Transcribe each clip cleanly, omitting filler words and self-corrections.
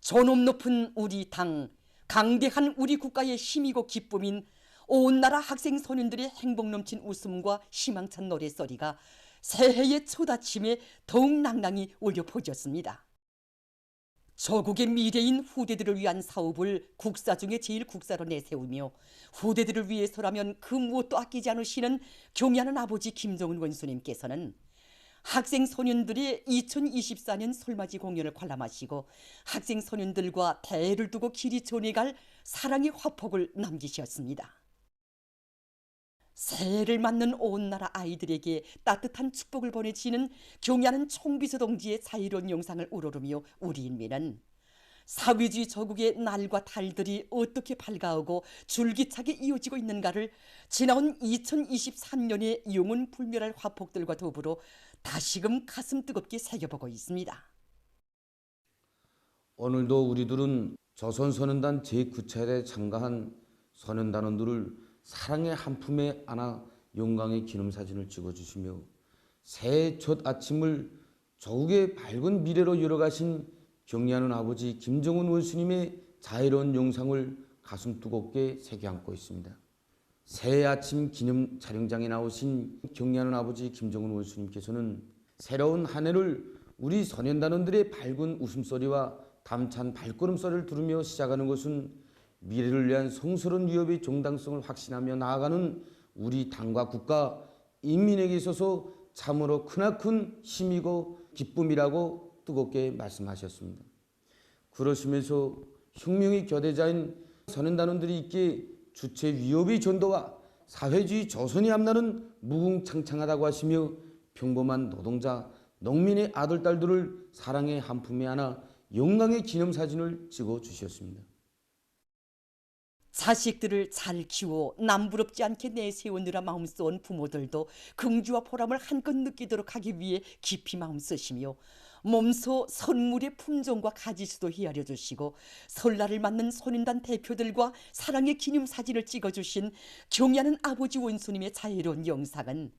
존엄 높은 우리 당, 강대한 우리 국가의 힘이고 기쁨인 온 나라 학생 소년들의 행복 넘친 웃음과 희망찬 노랫소리가 새해의 초다침에 더욱 낭낭히 울려 퍼졌습니다. 조국의 미래인 후대들을 위한 사업을 국사 중에 제일 국사로 내세우며 후대들을 위해서라면 그 무엇도 아끼지 않으시는 경애하는 아버지 김정은 원수님께서는 학생 소년들의 2024년 설맞이 공연을 관람하시고 학생 소년들과 대를 두고 길이 전해갈 사랑의 화폭을 남기셨습니다. 새해를 맞는 온 나라 아이들에게 따뜻한 축복을 보내시는 경애하는 총비서 동지의 자유로운 영상을 우러르며 우리 인민은 사회주의 조국의 날과 달들이 어떻게 밝아오고 줄기차게 이어지고 있는가를 지나온 2023년의 영혼불멸할 화폭들과 더불어 다시금 가슴 뜨겁게 새겨보고 있습니다. 오늘도 우리들은 조선선언단 제9차례에 참가한 선언단원들을 사랑의 한 품에 안아 영광의 기념사진을 찍어주시며 새해 첫 아침을 조국의 밝은 미래로 열어가신 경애하는 아버지 김정은 원수님의 자애로운 영상을 가슴 뜨겁게 새겨안고 있습니다. 새해 아침 기념 촬영장에 나오신 경애하는 아버지 김정은 원수님께서는 새로운 한 해를 우리 소년단원들의 밝은 웃음소리와 담찬 발걸음소리를 들으며 시작하는 것은 미래를 위한 성스러운 위협의 정당성을 확신하며 나아가는 우리 당과 국가, 인민에게 있어서 참으로 크나큰 힘이고 기쁨이라고 뜨겁게 말씀하셨습니다. 그러시면서 혁명의 교대자인 소년단원들이 있기에 주체 위협의 전도와 사회주의 조선이 앞나는 무궁창창하다고 하시며 평범한 노동자, 농민의 아들, 딸들을 사랑의 한 품에 안아 영광의 기념사진을 찍어주셨습니다. 자식들을 잘 키워 남부럽지 않게 내세우느라 마음 쏜 부모들도 긍지와 보람을 한껏 느끼도록 하기 위해 깊이 마음 쓰시며 몸소 선물의 품종과 가지수도 헤아려 주시고 설날을 맞는 소년단 대표들과 사랑의 기념사진을 찍어주신 경애하는 아버지 원수님의 자애로운 영상은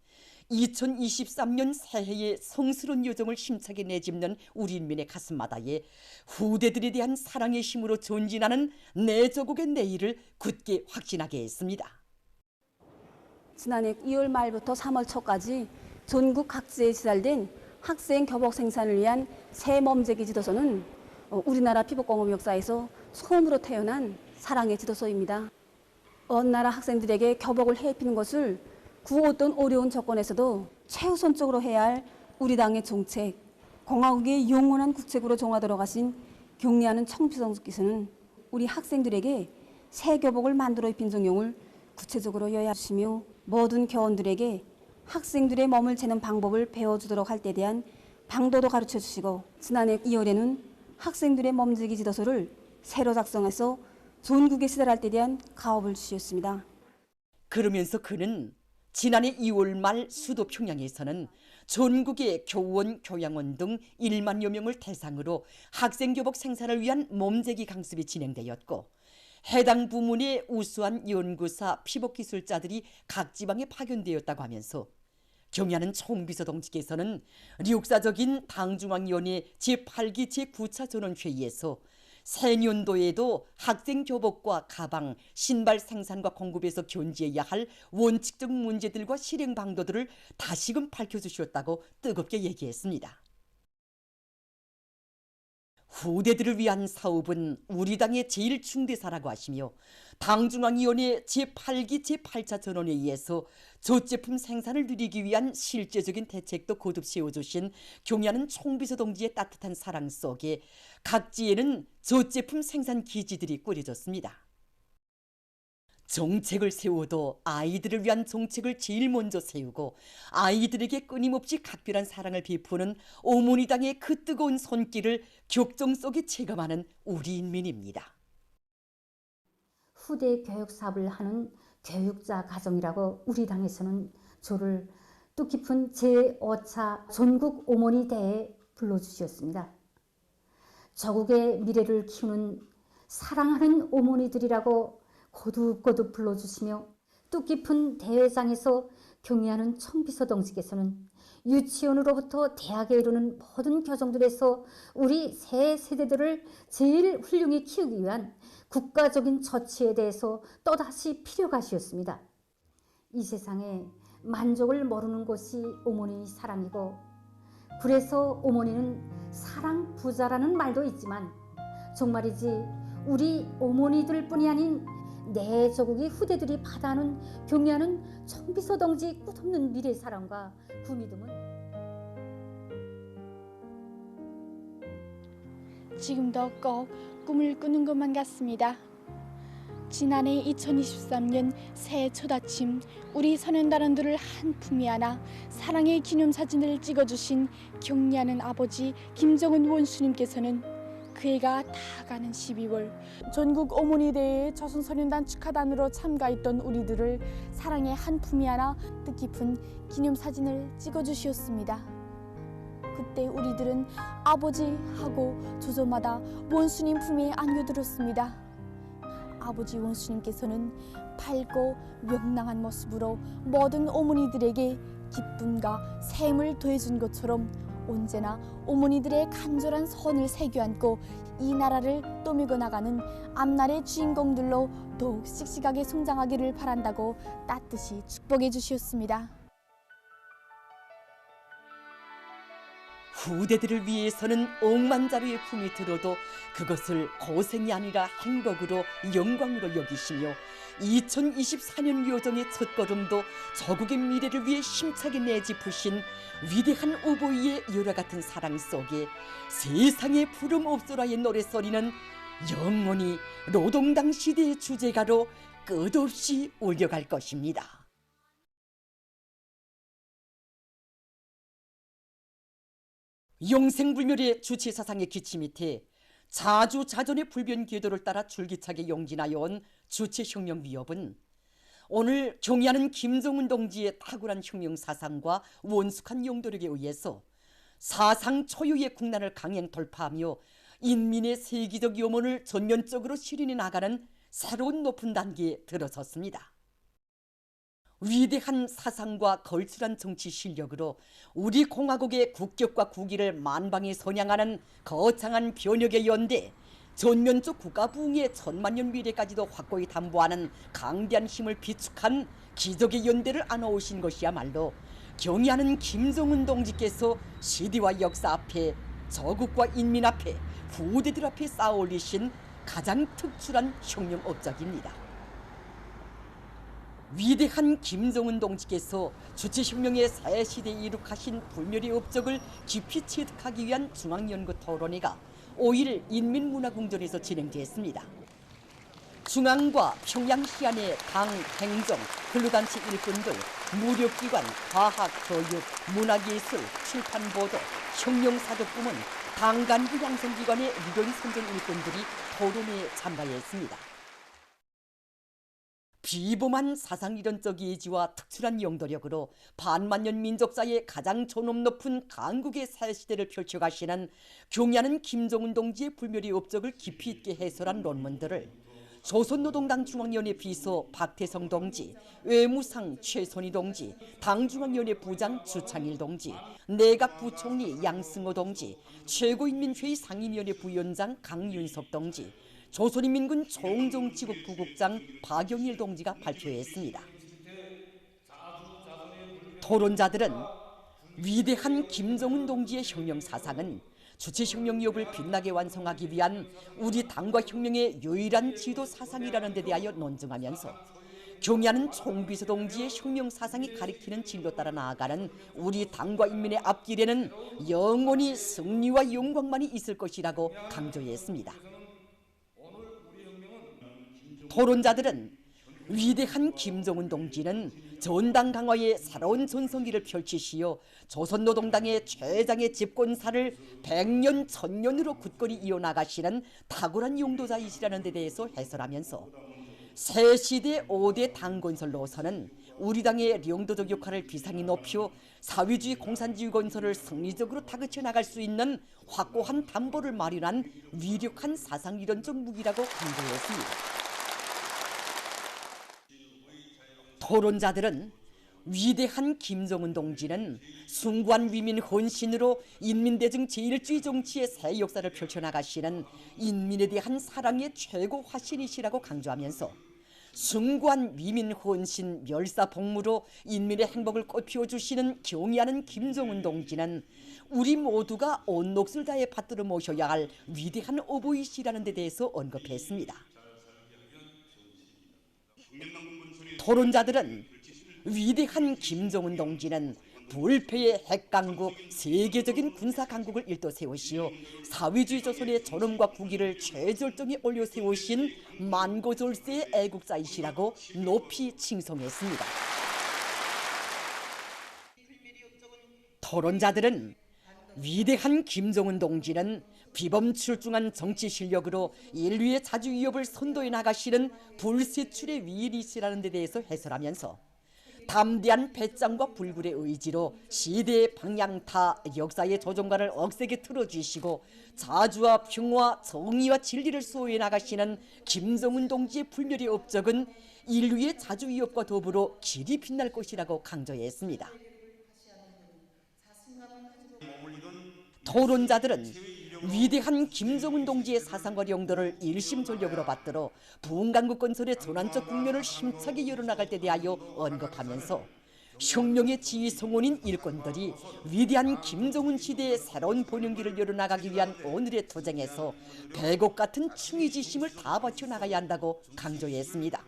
2023년 새해의 성스러운 여정을 힘차게 내짚는 우리 인민의 가슴마다에 후대들에 대한 사랑의 힘으로 전진하는 내 조국의 내일을 굳게 확신하게 했습니다. 지난해 2월 말부터 3월 초까지 전국 각지에 시달된 학생 교복 생산을 위한 새 몸재기 지도서는 우리나라 피복공업 역사에서 처음으로 태어난 사랑의 지도서입니다. 언 나라 학생들에게 교복을 해입히는 것을 그 어떤 어려운 조건에서도 최우선적으로 해야 할 우리 당의 정책, 공화국의 영원한 국책으로 정화되어 가신 경례하는 총비서께서는 우리 학생들에게 새 교복을 만들어 입힌 정용을 구체적으로 요약하시며 모든 교원들에게 학생들의 몸을 재는 방법을 배워주도록 할 때 대한 방도도 가르쳐 주시고 지난해 2월에는 학생들의 몸재기 지도서를 새로 작성해서 전국에 시달할 때 대한 가업을 주셨습니다. 그러면서 그는 지난해 2월 말 수도 평양에서는 전국의 교원, 교양원 등 1만여 명을 대상으로 학생교복 생산을 위한 몸재기 강습이 진행되었고 해당 부문의 우수한 연구사, 피복기술자들이 각 지방에 파견되었다고 하면서 경애하는 총비서 동지께서는 역사적인 당중앙위원회 제8기 제9차 전원회의에서 새 년도에도 학생 교복과 가방, 신발 생산과 공급에서 견지해야 할 원칙적 문제들과 실행 방도들을 다시금 밝혀주셨다고 뜨겁게 얘기했습니다. 후대들을 위한 사업은 우리 당의 제일 중대사라고 하시며 당중앙위원회 제8기 제8차 전원회의에서 젖제품 생산을 늘리기 위한 실제적인 대책도 거듭 세워주신 경애하는 총비서 동지의 따뜻한 사랑 속에 각지에는 젖제품 생산 기지들이 꾸려졌습니다. 정책을 세워도 아이들을 위한 정책을 제일 먼저 세우고 아이들에게 끊임없이 각별한 사랑을 베푸는 어머니 당의 그 뜨거운 손길을 격정 속에 체감하는 우리 인민입니다. 후대 교육 사업을 하는 교육자 가정이라고 우리 당에서는 저를 뜻깊은 제5차 전국 어머니 대회에 불러주셨습니다. 조국의 미래를 키우는 사랑하는 어머니들이라고 거듭거듭 불러주시며 뜻깊은 대회장에서 경의하는 총비서 동지께서는 유치원으로부터 대학에 이르는 모든 교정들에서 우리 새 세대들을 제일 훌륭히 키우기 위한 국가적인 처치에 대해서 또다시 필요가시였습니다. 이 세상에 만족을 모르는 것이 어머니 사랑이고, 그래서 어머니는 사랑 부자라는 말도 있지만 정말이지 우리 어머니들 뿐이 아닌 내 조국의 후대들이 바다는 경의하는 청비서 동지 끝없는 미래 사랑과 그 믿음은 지금도 꼭 꿈을 꾸는 것만 같습니다. 지난해 2023년 새해 첫 아침 우리 선현단원들을 한 품에 안아 사랑의 기념사진을 찍어주신 경리하는 아버지 김정은 원수님께서는 그 해가 다 가는 12월 전국 어머니대회 조선선현단 축하단으로 참가했던 우리들을 사랑의 한 품에 안아 뜻깊은 기념사진을 찍어주셨습니다. 그때 우리들은 아버지하고 조조마다 원수님 품에 안겨들었습니다. 아버지 원수님께서는 밝고 명랑한 모습으로 모든 어머니들에게 기쁨과 샘을 더해준 것처럼 언제나 어머니들의 간절한 손을 새겨 안고 이 나라를 떠밀고 나가는 앞날의 주인공들로 더욱 씩씩하게 성장하기를 바란다고 따뜻이 축복해 주셨습니다. 후대들을 위해서는 억만자루의 품이 들어도 그것을 고생이 아니라 행복으로 영광으로 여기시며 2024년 요정의 첫걸음도 조국의 미래를 위해 힘차게 내짚으신 위대한 오보이의 열화 같은 사랑 속에 세상에 부름 없소라의 노래소리는 영원히 노동당 시대의 주제가로 끝없이 울려갈 것입니다. 영생불멸의 주체사상의 기치 밑에 자주자전의 불변 궤도를 따라 줄기차게 용진하여 온 주체혁명 위협은 오늘 경의하는 김정은 동지의 탁월한 혁명사상과 원숙한 용도력에 의해서 사상 초유의 국난을 강행 돌파하며 인민의 세계적 염원을 전면적으로 실현해 나가는 새로운 높은 단계에 들어섰습니다. 위대한 사상과 걸출한 정치 실력으로 우리 공화국의 국격과 국위를 만방에 선양하는 거창한 변혁의 연대, 전면적 국가 부흥의 천만년 미래까지도 확고히 담보하는 강대한 힘을 비축한 기적의 연대를 안아오신 것이야말로 경의하는 김정은 동지께서 시대와 역사 앞에 저국과 인민 앞에 후대들 앞에 쌓아올리신 가장 특출한 혁명 업적입니다. 위대한 김정은 동지께서 주체혁명의 새 시대에 이룩하신 불멸의 업적을 깊이 체득하기 위한 중앙연구 토론회가 5일 인민문화궁전에서 진행됐습니다. 중앙과 평양 시안의 당, 행정, 근로단체 일꾼들, 무력기관, 과학, 교육, 문화예술, 출판보도, 혁명사적 부문, 당간부 양성기관의 위원 선정 일꾼들이 토론회에 참가했습니다. 비범한 사상이론적 예지와 특출한 용도력으로 반만년 민족사의 가장 존엄 높은 강국의 사회시대를 펼쳐가시는 경의하는 김정은 동지의 불멸의 업적을 깊이 있게 해설한 논문들을 조선노동당 중앙위원회 비서 박태성 동지, 외무상 최선희 동지, 당중앙위원회 부장 주창일 동지, 내각부총리 양승호 동지, 최고인민회의 상임위원회 부위원장 강윤석 동지, 조선인민군 총정치국 부국장 박영일 동지가 발표했습니다. 토론자들은 위대한 김정은 동지의 혁명사상은 주체혁명 위협을 빛나게 완성하기 위한 우리 당과 혁명의 유일한 지도 사상이라는 데 대하여 논증하면서 경의하는 총비서 동지의 혁명사상이 가리키는 진로 따라 나아가는 우리 당과 인민의 앞길에는 영원히 승리와 영광만이 있을 것이라고 강조했습니다. 토론자들은 위대한 김정은 동지는 전당 강화의 새로운 전성기를 펼치시어 조선노동당의 최장의 집권사를 100년, 1000년으로 굳건히 이어나가시는 탁월한 용도자이시라는 데 대해서 해설하면서 새 시대 5대 당건설 노선은 우리 당의 영도적 역할을 비상히 높여 사회주의 공산주의 건설을 승리적으로 다그쳐 나갈 수 있는 확고한 담보를 마련한 위력한 사상이론적 무기라고 강조했습니다. 토론자들은 위대한 김정은 동지는 숭고한 위민 헌신으로 인민대중 제1주의 정치의 새 역사를 펼쳐나가시는 인민에 대한 사랑의 최고 화신이시라고 강조하면서 숭고한 위민 헌신 멸사복무로 인민의 행복을 꽃피워주시는 경의하는 김정은 동지는 우리 모두가 온 몫을 다해 받들어 모셔야 할 위대한 어버이시라는 데 대해서 언급했습니다. 토론자들은 위대한 김정은 동지는 불패의 핵강국, 세계적인 군사강국을 일도 세우시어 사회주의 조선의 존엄과 국위를 최절정에 올려 세우신 만고졸세의 애국자이시라고 높이 칭송했습니다. 토론자들은 위대한 김정은 동지는 비범출중한 정치 실력으로 인류의 자주 위협을 선도해 나가시는 불세출의 위인이시라는 데 대해서 해설하면서 담대한 배짱과 불굴의 의지로 시대의 방향타 역사의 조종관을 억세게 틀어주시고 자주와 평화, 정의와 진리를 수호해 나가시는 김정은 동지의 불멸의 업적은 인류의 자주 위협과 더불어 길이 빛날 것이라고 강조했습니다. 토론자들은 위대한 김정은 동지의 사상과 용도를 일심전력으로 받들어 부흥강국 건설의 전환적 국면을 힘차게 열어나갈 때 대하여 언급하면서 혁명의 지휘성원인 일꾼들이 위대한 김정은 시대의 새로운 번영기를 열어나가기 위한 오늘의 투쟁에서 백옥 같은 충의지심을 다 바쳐나가야 한다고 강조했습니다.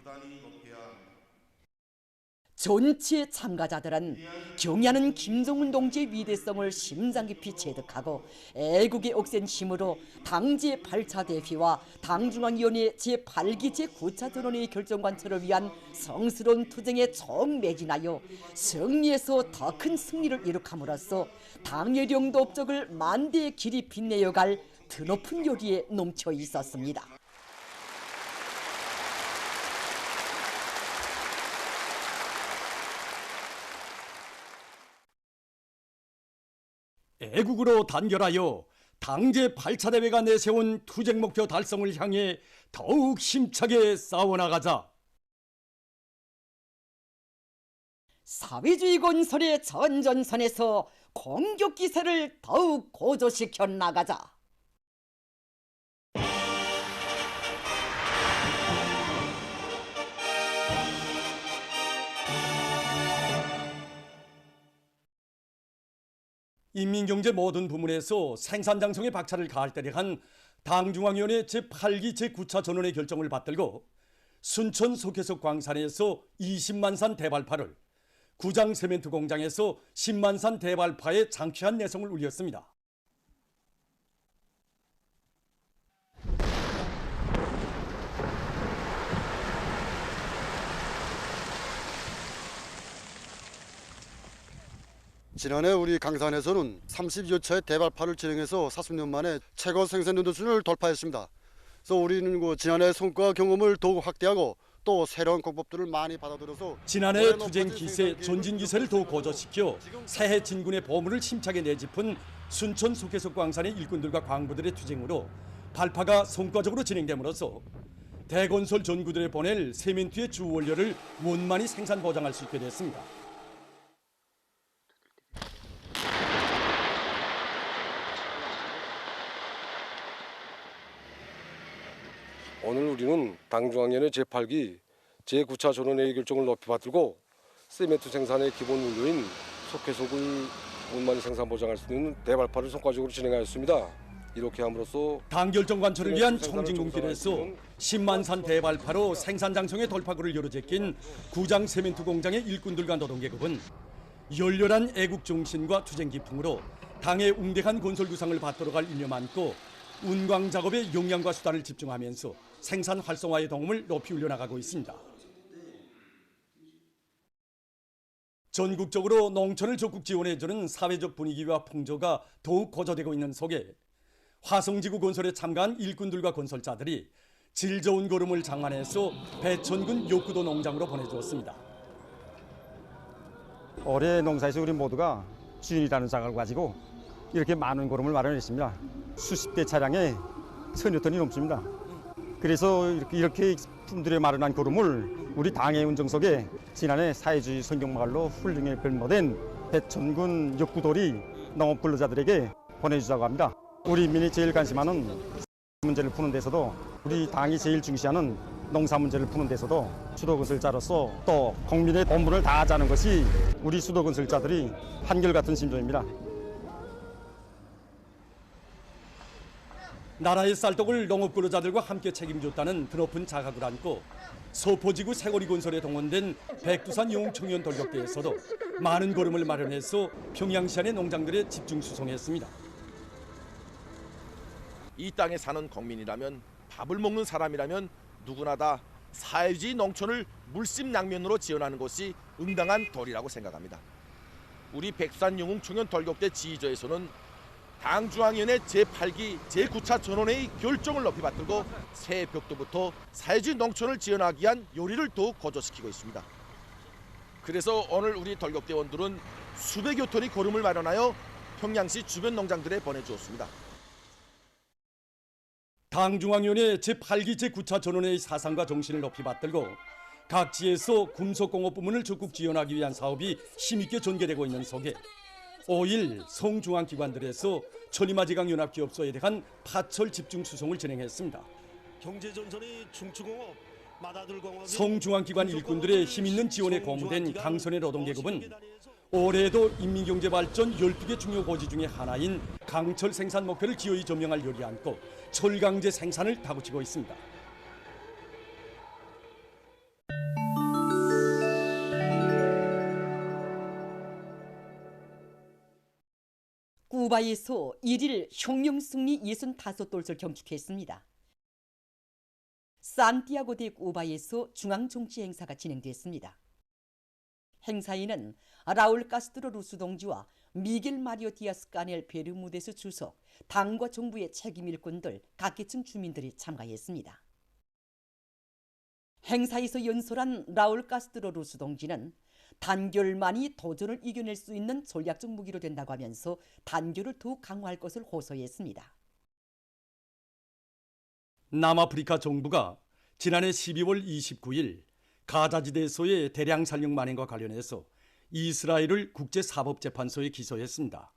전체 참가자들은 경의하는 김정은 동지의 위대성을 심장 깊이 체득하고 애국의 억센 힘으로 당제 8차 대회와 당중앙위원회 제8기 제9차 전원회의 결정관철을 위한 성스러운 투쟁에 정매진하여 승리에서 더 큰 승리를 이룩함으로써 당의 영도 업적을 만대의 길이 빛내어갈 드높은 요리에 넘쳐 있었습니다. 애국으로 단결하여 당제 8차 대회가 내세운 투쟁 목표 달성을 향해 더욱 힘차게 싸워나가자. 사회주의 건설의 전전선에서 공격 기세를 더욱 고조시켜 나가자. 인민경제 모든 부문에서 생산장성에 박차를 가할 때를 당중앙위원회 제8기 제9차 전원의 결정을 받들고 순천 속해석 광산에서 20만산 대발파를, 구장 세멘트 공장에서 10만산 대발파에 장쾌한 내성을 울렸습니다. 지난해 우리 강산에서는 30여 차의 대발파를 진행해서 40년 만에 최고 생산 연도 수준을 돌파했습니다. 그래서 우리는 지난해 성과 경험을 더욱 확대하고 또 새로운 공법들을 많이 받아들여서 지난해 투쟁 기세, 전진 기세를 더욱 고조시켜 새해 진군의 보물을 힘차게 내짚은 순천 속해석 광산의 일꾼들과 광부들의 투쟁으로 발파가 성과적으로 진행됨으로써 대건설 전구들에 보낼 세멘트의 주 원료를 원만히 생산 보장할 수 있게 됐습니다. 오늘 우리는 당중앙위원회 제8기 제9차 전원회의 결정을 높이 받들고 세멘트 생산의 기본 원료인 속해석을 원만히 생산 보장할 수 있는 대발파를 성과적으로 진행하였습니다. 이렇게 함으로써 당 결정 관철을 위한 청진군길에서 10만산 대발파로 생산 장성의 돌파구를 열어제낀 구장 세멘트 공장의 일꾼들과 노동계급은 열렬한 애국 정신과 투쟁 기풍으로 당의 웅대한 건설 구상을 받들어 갈 이념 안고 운광 작업에 역량과 수단을 집중하면서 생산 활성화의 도움을 높이 올려나가고 있습니다. 전국적으로 농촌을 적극 지원해주는 사회적 분위기와 풍조가 더욱 고조되고 있는 속에 화성지구 건설에 참가한 일꾼들과 건설자들이 질 좋은 거름을 장만해서 배천군 욕구도 농장으로 보내주었습니다. 올해 농사에서 우리 모두가 주인이라는 생각을 가지고 이렇게 많은 거름을 마련했습니다. 수십 대 차량에 1000여 톤이 넘습니다. 그래서 이렇게 품들에 마련한 걸음을 우리 당의 운정석에 지난해 사회주의 성경마을로 훌륭히 변모된 배천군 역구돌이 농업 근로자들에게 보내주자고 합니다. 우리 인민이 제일 관심하는 문제를 푸는 데서도, 우리 당이 제일 중시하는 농사 문제를 푸는 데서도 수도건설자로서 또 국민의 본분을 다하자는 것이 우리 수도건설자들이 한결같은 심정입니다. 나라의 쌀떡을 농업근로자들과 함께 책임졌다는 드높은 자각을 안고 서포지구 세거리 건설에 동원된 백두산 영웅청년 돌격대에서도 많은 걸음을 마련해서 평양시 안의 농장들에 집중 수송했습니다. 이 땅에 사는 국민이라면, 밥을 먹는 사람이라면 누구나 다 사회주의 농촌을 물심양면으로 지원하는 것이 응당한 도리라고 생각합니다. 우리 백두산 영웅청년 돌격대 지휘조에서는 당중앙위원회 제8기 제9차 전원회의 결정을 높이 받들고 새해 벽도부터 사회주의 농촌을 지원하기 위한 요리를 더욱 고조시키고 있습니다. 그래서 오늘 우리 돌격대원들은 수백여 톤의 걸음을 마련하여 평양시 주변 농장들에 보내주었습니다. 당중앙위원회 제8기 제9차 전원회의 사상과 정신을 높이 받들고 각지에서 금속공업 부문을 적극 지원하기 위한 사업이 힘있게 전개되고 있는 속에 5일 성중앙기관들에서 천리마지강연합기업소에 대한 파철 집중 수송을 진행했습니다. 경제전선의 중추공업, 마다들공업, 성중앙기관 일꾼들의 힘있는 지원에 고무된 강선의 노동계급은 올해에도 인민경제발전 12개 중요 고지 중의 하나인 강철 생산 목표를 기어이 점령할 열이 안고 철강제 생산을 다붙이고 있습니다. 쿠바에서 1일 혁명 승리 65돌을 경축했습니다. 산티아고 데 쿠바에서 중앙정치 행사가 진행됐습니다. 행사에는 라울 카스트로 루스 동지와 미겔 마리오 디아스 까넬 베르무데스 주석, 당과 정부의 책임 일꾼들, 각계층 주민들이 참가했습니다. 행사에서 연설한 라울 카스트로 루스 동지는 단결만이 도전을 이겨낼 수 있는 전략적 무기로 된다고 하면서 단결을 더욱 강화할 것을 호소했습니다. 남아프리카 정부가 지난해 12월 29일 가자지대에서의 대량 살육 만행과 관련해서 이스라엘을 국제사법재판소에 기소했습니다.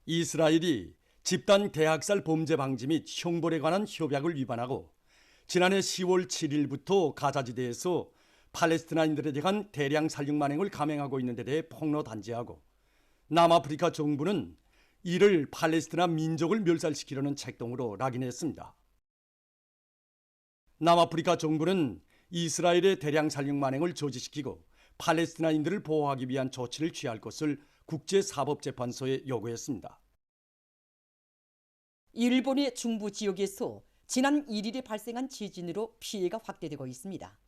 이스라엘이 집단 대학살 범죄 방지 및 형벌에 관한 협약을 위반하고 지난해 10월 7일부터 가자지대에서 팔레스티나인들에 대한 대량 살육 만행을 감행하고 있는 데 대해 폭로 단죄하고 남아프리카 정부는 이를 팔레스티나 민족을 멸살시키려는 책동으로 낙인했습니다. 남아프리카 정부는 이스라엘의 대량 살육 만행을 저지시키고 팔레스티나인들을 보호하기 위한 조치를 취할 것을 국제사법재판소에 요구했습니다. 일본의 중부 지역에서 지난 1일에 발생한 지진으로 피해가 확대되고 있습니다.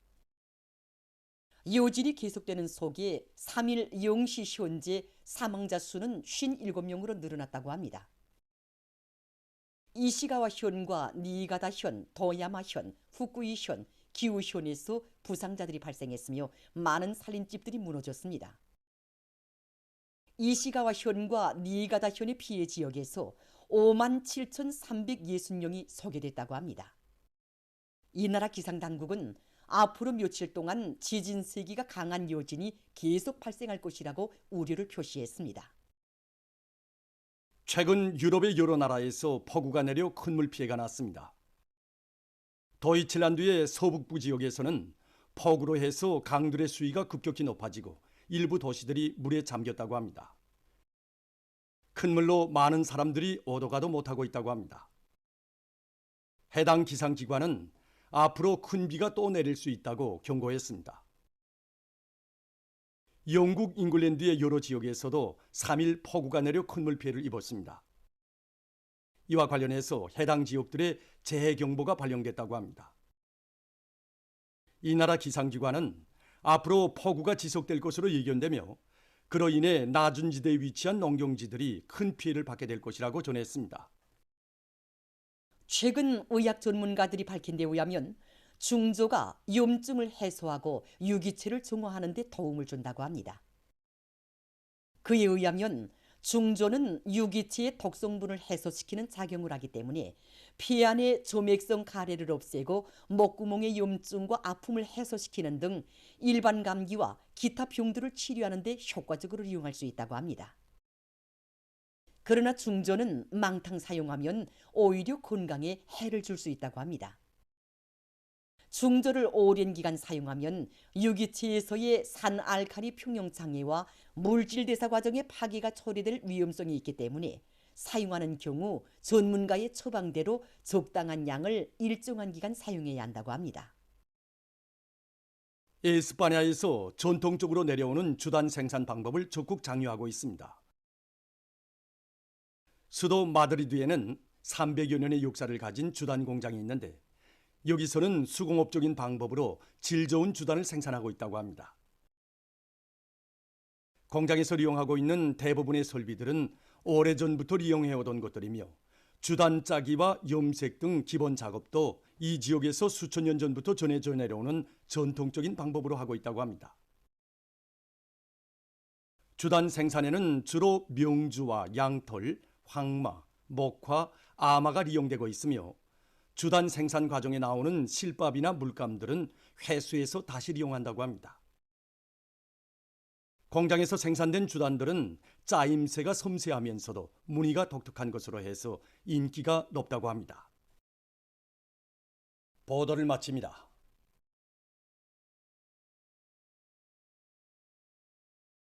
요진이 계속되는 속에 3일 0시 현재 사망자 수는 57명으로 늘어났다고 합니다. 이시가와현과 니가다현, 도야마현, 후쿠이현, 기우현에서 부상자들이 발생했으며 많은 살림집들이 무너졌습니다. 이시가와현과 니가다현의 피해 지역에서 57,360명이 소개됐다고 합니다. 이 나라 기상당국은 앞으로 며칠 동안 지진 세기가 강한 요진이 계속 발생할 것이라고 우려를 표시했습니다. 최근 유럽의 여러 나라에서 폭우가 내려 큰 물 피해가 났습니다. 도이칠란드의 서북부 지역에서는 폭우로 해서 강들의 수위가 급격히 높아지고 일부 도시들이 물에 잠겼다고 합니다. 큰 물로 많은 사람들이 오도 가도 못하고 있다고 합니다. 해당 기상기관은 앞으로 큰 비가 또 내릴 수 있다고 경고했습니다. 영국 잉글랜드의 여러 지역에서도 3일 폭우가 내려 큰 물 피해를 입었습니다. 이와 관련해서 해당 지역들의 재해경보가 발령됐다고 합니다. 이 나라 기상기관은 앞으로 폭우가 지속될 것으로 예견되며 그로 인해 낮은 지대에 위치한 농경지들이 큰 피해를 받게 될 것이라고 전했습니다. 최근 의학 전문가들이 밝힌 데 의하면 중조가 염증을 해소하고 유기체를 정화하는 데 도움을 준다고 합니다. 그에 의하면 중조는 유기체의 독성분을 해소시키는 작용을 하기 때문에 피 안의 점액성 가래를 없애고 목구멍의 염증과 아픔을 해소시키는 등 일반 감기와 기타 병들을 치료하는 데 효과적으로 이용할 수 있다고 합니다. 그러나 중조는 망탕 사용하면 오히려 건강에 해를 줄 수 있다고 합니다. 중조를 오랜 기간 사용하면 유기체에서의 산알칼리 평형 장애와 물질 대사 과정의 파괴가 초래될 위험성이 있기 때문에 사용하는 경우 전문가의 처방대로 적당한 양을 일정한 기간 사용해야 한다고 합니다. 에스파냐에서 전통적으로 내려오는 주단 생산 방법을 적극 장려하고 있습니다. 수도 마드리드에는 300여 년의 역사를 가진 주단 공장이 있는데 여기서는 수공업적인 방법으로 질 좋은 주단을 생산하고 있다고 합니다. 공장에서 이용하고 있는 대부분의 설비들은 오래전부터 이용해오던 것들이며 주단 짜기와 염색 등 기본 작업도 이 지역에서 수천 년 전부터 전해져 내려오는 전통적인 방법으로 하고 있다고 합니다. 주단 생산에는 주로 명주와 양털, 황마, 목화, 아마가 이용되고 있으며 주단 생산 과정에 나오는 실밥이나 물감들은 회수해서 다시 이용한다고 합니다. 공장에서 생산된 주단들은 짜임새가 섬세하면서도 무늬가 독특한 것으로 해서 인기가 높다고 합니다. 보도를 마칩니다.